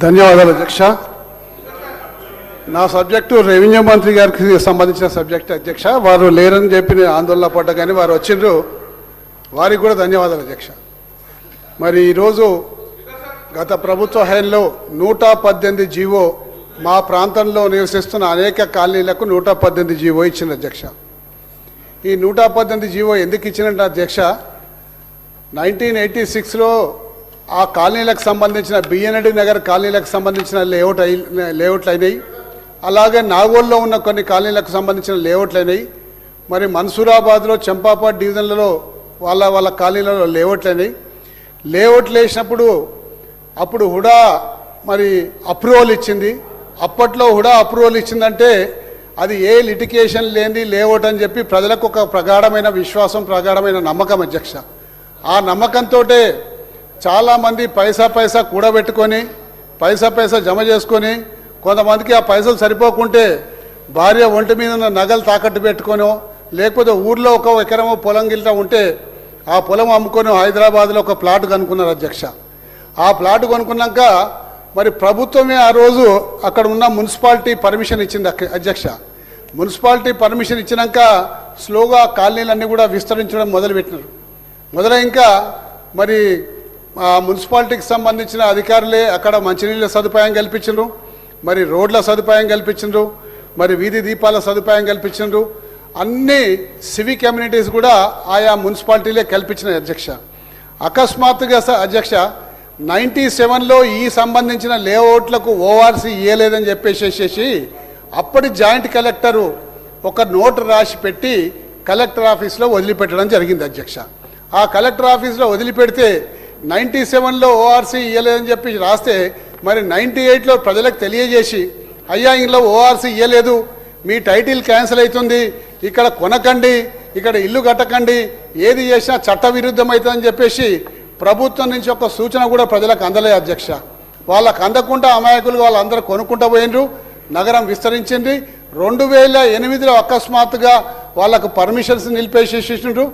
ధన్యవాదాలు అధ్యక్ష. నా సబ్జెక్టు రెవెన్యూ మంత్రి గారికి సంబంధించిన సబ్జెక్ట్ అధ్యక్ష. వారు లేరని చెప్పి ఆందోళన పడ్డా కానీ వారు వచ్చిండ్రు, వారికి కూడా ధన్యవాదాలు అధ్యక్ష. మరి ఈరోజు గత ప్రభుత్వ హయాంలో 118 జీవో మా ప్రాంతంలో నివసిస్తున్న అనేక కాలనీలకు 118 జీవో ఇచ్చింది అధ్యక్ష. ఈ 118 జీవో ఎందుకు ఇచ్చినట్టు అధ్యక్ష, 1986లో ఆ కాలనీలకు సంబంధించిన బిఎన్డి నగర్ కాలనీలకు సంబంధించిన లేఅవుట్లు అయినాయి. అలాగే నాగోల్లో ఉన్న కొన్ని కాలనీలకు సంబంధించిన లేఅవుట్లు అయినాయి. మరి మన్సూరాబాద్లో చంపాపట్ డివిజన్లలో వాళ్ళ కాలనీలలో లేఅవుట్లు అయినాయి. లేఅవుట్లు వేసినప్పుడు అప్పుడు హుడా మరి అప్రూవల్ ఇచ్చింది. అప్పట్లో హుడా అప్రూవల్ ఇచ్చిందంటే అది ఏ లిటికేషన్ లేని లేఅవుట్ అని చెప్పి ప్రజలకు ఒక ప్రగాఢమైన విశ్వాసం, ప్రగాఢమైన నమ్మకం అధ్యక్ష. ఆ నమ్మకంతో చాలామంది పైసా కూడబెట్టుకొని పైసా జమ చేసుకొని, కొంతమందికి ఆ పైసలు సరిపోకుంటే భార్య ఒంటి మీద ఉన్న నగలు తాకట్టు పెట్టుకొనో, లేకపోతే ఊర్లో ఒక ఎకరమో పొలం గిల్ట ఉంటే ఆ పొలం అమ్ముకొని హైదరాబాద్లో ఒక ప్లాట్ కనుక్కున్నారు అధ్యక్ష. ఆ ప్లాట్ కొనుక్కున్నాక మరి ప్రభుత్వమే ఆ రోజు అక్కడ ఉన్న మున్సిపాలిటీ పర్మిషన్ ఇచ్చింది అధ్యక్ష. మున్సిపాలిటీ పర్మిషన్ ఇచ్చినాక స్లోగా కాలనీలన్నీ కూడా విస్తరించడం మొదలుపెట్టినారు. ఇంకా మరి ఆ మున్సిపాలిటీకి సంబంధించిన అధికారులే అక్కడ మంచినీళ్ళ సదుపాయం కల్పించారు, మరి రోడ్ల సదుపాయం కల్పించారు, మరి వీధి దీపాల సదుపాయం కల్పించారు. అన్ని సివిక్ కమ్యూనిటీస్ కూడా ఆయా మున్సిపాలిటీలే కల్పించినాయి అధ్యక్ష. అకస్మాత్తుగా అధ్యక్ష 97లో ఈ సంబంధించిన లేఅవుట్లకు ఓఆర్సీ ఇవ్వలేదని చెప్పేసేసి అప్పటి జాయింట్ కలెక్టరు ఒక నోటు రాసి పెట్టి కలెక్టర్ ఆఫీస్లో వదిలిపెట్టడం జరిగింది అధ్యక్ష. ఆ కలెక్టర్ ఆఫీస్లో వదిలిపెడితే 97లో ఓఆర్సీ ఇవ్వలేదని చెప్పి రాస్తే మరి 98లో ప్రజలకు తెలియజేసి, అయ్యా ఇంట్లో ఓఆర్సీ ఇవ్వలేదు, మీ టైటిల్ క్యాన్సిల్ అవుతుంది, ఇక్కడ కొనకండి, ఇక్కడ ఇల్లు కట్టకండి, ఏది చేసినా చట్ట విరుద్ధం అవుతుందని చెప్పేసి ప్రభుత్వం నుంచి ఒక సూచన కూడా ప్రజలకు అందలే అధ్యక్ష. వాళ్ళకు అందకుండా అమాయకులు వాళ్ళందరూ కొనుక్కుంటూ పోయినరు, నగరం విస్తరించింది. 2008లో అకస్మాత్తుగా వాళ్ళకు పర్మిషన్స్ నిలిపేసేసిండ్రు.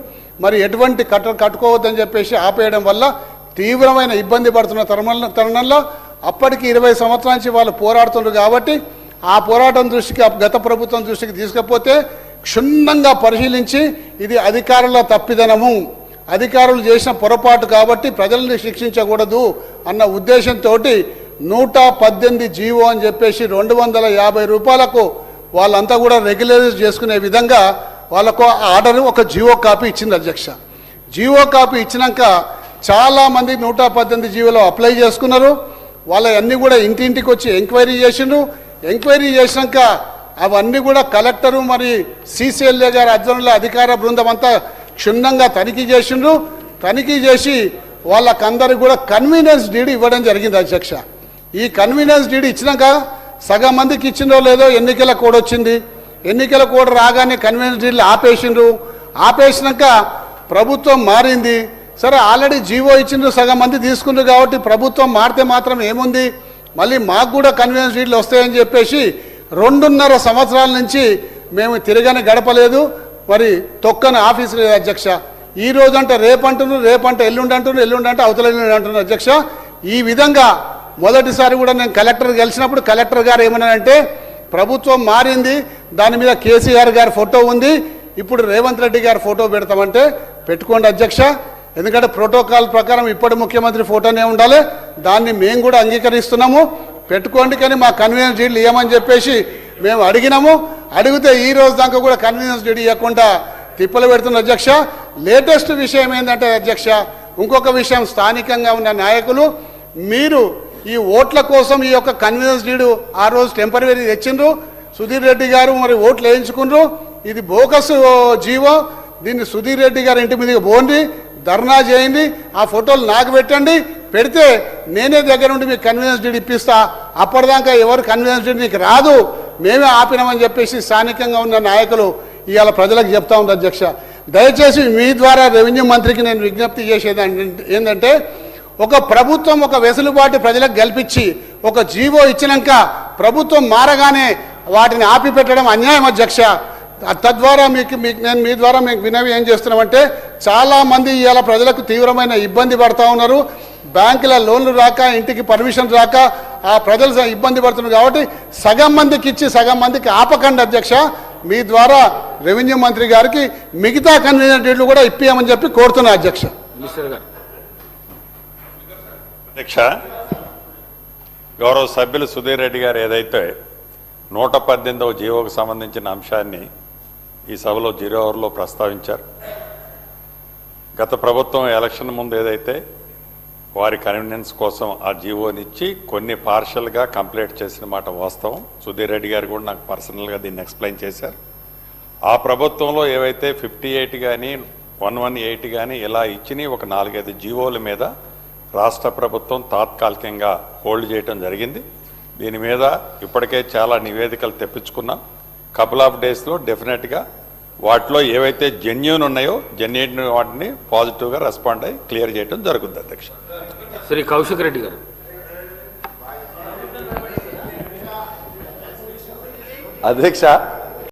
మరి ఎటువంటి కట్టుకోవద్దని చెప్పేసి ఆపేయడం వల్ల తీవ్రమైన ఇబ్బంది పడుతున్న తరుణంలో అప్పటికి 20 సంవత్సరాల నుంచి వాళ్ళు పోరాడుతున్నారు. కాబట్టి ఆ పోరాటం దృష్టికి గత ప్రభుత్వం దృష్టికి తీసుకపోతే క్షుణ్ణంగా పరిశీలించి ఇది అధికారుల తప్పిదనము, అధికారులు చేసిన పొరపాటు కాబట్టి ప్రజల్ని శిక్షించకూడదు అన్న ఉద్దేశంతో 118 జీవో అని చెప్పేసి 250 రూపాయలకు వాళ్ళంతా కూడా రెగ్యులరైజ్ చేసుకునే విధంగా వాళ్ళకు ఆర్డర్ ఒక జీవో కాపీ ఇచ్చింది అధ్యక్ష. జీవో కాపీ ఇచ్చినాక చాలామంది 118 జీవోలో అప్లై చేసుకున్నారు. వాళ్ళ అన్నీ కూడా ఇంటింటికి వచ్చి ఎంక్వైరీ చేసిండ్రు. ఎంక్వైరీ చేసినాక అవన్నీ కూడా కలెక్టరు మరి సిసిఎల్ఏ గారి ఆధ్వర్యంలో అధికార బృందం అంతా క్షుణ్ణంగా తనిఖీ చేసిండ్రు. తనిఖీ చేసి వాళ్ళకందరికి కూడా కన్వీనియన్స్ డీడ్ ఇవ్వడం జరిగింది అధ్యక్ష. ఈ కన్వీనియన్స్ డీడ్ ఇచ్చినాక సగం మందికి ఇచ్చిందో లేదో ఎన్నికల కోడ్ వచ్చింది. ఎన్నికల కోడ్ రాగానే కన్వీనియన్స్ డీడ్లు ఆపేసిండ్రు. ఆపేసినాక ప్రభుత్వం మారింది. సరే ఆల్రెడీ జీవో ఇచ్చిండ్రు, సగం మంది తీసుకుండ్రు కాబట్టి ప్రభుత్వం మారితే మాత్రం ఏముంది, మళ్ళీ మాకు కూడా కన్వీనియన్స్ డీడ్లు వస్తాయని చెప్పేసి 2.5 సంవత్సరాల నుంచి మేము తిరగని గడపలేదు, మరి తొక్కని ఆఫీసు లేదు అధ్యక్ష. ఈ రోజు అంటే రేపంటున్నారు, రేపంటే ఎల్లుండి అంటున్నారు, ఎల్లుండి అంటే అవతల ఎల్లుండి అంటున్నారు అధ్యక్ష. ఈ విధంగా మొదటిసారి కూడా నేను కలెక్టర్ కలిసినప్పుడు కలెక్టర్ గారు ఏమన్నారంటే ప్రభుత్వం మారింది, దాని మీద కేసీఆర్ గారి ఫోటో ఉంది, ఇప్పుడు రేవంత్ రెడ్డి గారి ఫోటో పెడతామంటే పెట్టుకోండి అధ్యక్ష. ఎందుకంటే ప్రోటోకాల్ ప్రకారం ఇప్పటి ముఖ్యమంత్రి ఫోటోనే ఉండాలి, దాన్ని మేము కూడా అంగీకరిస్తున్నాము, పెట్టుకోండి, కానీ మా కన్వీనియన్స్ డీడ్లు ఇవ్వమని చెప్పేసి మేము అడిగినాము. అడిగితే ఈ రోజు దాకా కూడా కన్వీనియన్స్ డీడ్ ఇవ్వకుండా తిప్పలు పెడుతున్న అధ్యక్ష. లేటెస్ట్ విషయం ఏంటంటే అధ్యక్ష, ఇంకొక విషయం, స్థానికంగా ఉన్న నాయకులు మీరు ఈ ఓట్ల కోసం ఈ యొక్క కన్వీనియన్స్ డీడ్ ఆ రోజు టెంపరరీ తెచ్చిండ్రు, సుధీర్ రెడ్డి గారు మరి ఓట్లు వేయించుకుండ్రు. ఇది బోకస్ జీవో, దీన్ని సుధీర్ రెడ్డి గారి ఇంటి మీదకి పోండి, ధర్నా చేయండి, ఆ ఫోటోలు నాకు పెట్టండి, పెడితే నేనే దగ్గర నుండి మీకు కన్వీనియన్స్ డీడ్ ఇప్పిస్తా, అప్పటిదాకా ఎవరు కన్వీనియన్స్ డీడ్ నీకు రాదు, మేమే ఆపినామని చెప్పేసి స్థానికంగా ఉన్న నాయకులు ఇవాళ ప్రజలకు చెప్తా ఉంది అధ్యక్ష. దయచేసి మీ ద్వారా రెవెన్యూ మంత్రికి నేను విజ్ఞప్తి చేసేది ఏంటంటే, ఒక ప్రభుత్వం ఒక వెసులుబాటు ప్రజలకు కల్పించి ఒక జీవో ఇచ్చినాక ప్రభుత్వం మారగానే వాటిని ఆపి పెట్టడం అన్యాయం అధ్యక్ష. తద్వారా నేను మీ ద్వారా మీకు వినవి ఏం చేస్తున్నామంటే, చాలామంది ఇవాళ ప్రజలకు తీవ్రమైన ఇబ్బంది పడతా ఉన్నారు. బ్యాంకుల లోన్లు రాక ఇంటికి పర్మిషన్ రాక ఆ ప్రజలు ఇబ్బంది పడుతున్నారు కాబట్టి సగం మందికి ఇచ్చి సగం మందికి ఆపకండి అధ్యక్ష. మీ ద్వారా రెవెన్యూ మంత్రి గారికి మిగతా కన్వీనియంట్ రేట్లు కూడా ఇప్పియమని చెప్పి కోరుతున్నా అధ్యక్ష. అధ్యక్ష, గౌరవ సభ్యులు సుధీర్ రెడ్డి గారు ఏదైతే 118వ జీవోకు సంబంధించిన అంశాన్ని ఈ సభలో 0 అవర్లో ప్రస్తావించారు. గత ప్రభుత్వం ఎలక్షన్ ముందు ఏదైతే వారి కన్వీనియన్స్ కోసం ఆ జీవోనిచ్చి కొన్ని పార్షల్గా కంప్లీట్ చేసిన మాట వాస్తవం. సుధీర్ రెడ్డి గారు కూడా నాకు పర్సనల్గా దీన్ని ఎక్స్ప్లెయిన్ చేశారు. ఆ ప్రభుత్వంలో ఏవైతే 58 కానీ 118 కానీ ఇలా ఇచ్చిన ఒక 4-5 జీవోల మీద రాష్ట్ర ప్రభుత్వం తాత్కాలికంగా హోల్డ్ చేయడం జరిగింది. దీని మీద ఇప్పటికే చాలా నివేదికలు తెప్పించుకున్నాం. కపుల్ ఆఫ్ డేస్లో డెఫినెట్గా వాటిలో ఏవైతే జెన్యూన్ ఉన్నాయో జెన్యూన్ వాటిని పాజిటివ్గా రెస్పాండ్ అయ్యి క్లియర్ చేయడం జరుగుతుంది అధ్యక్ష. శ్రీ కౌశిక్ రెడ్డి గారు. అధ్యక్ష,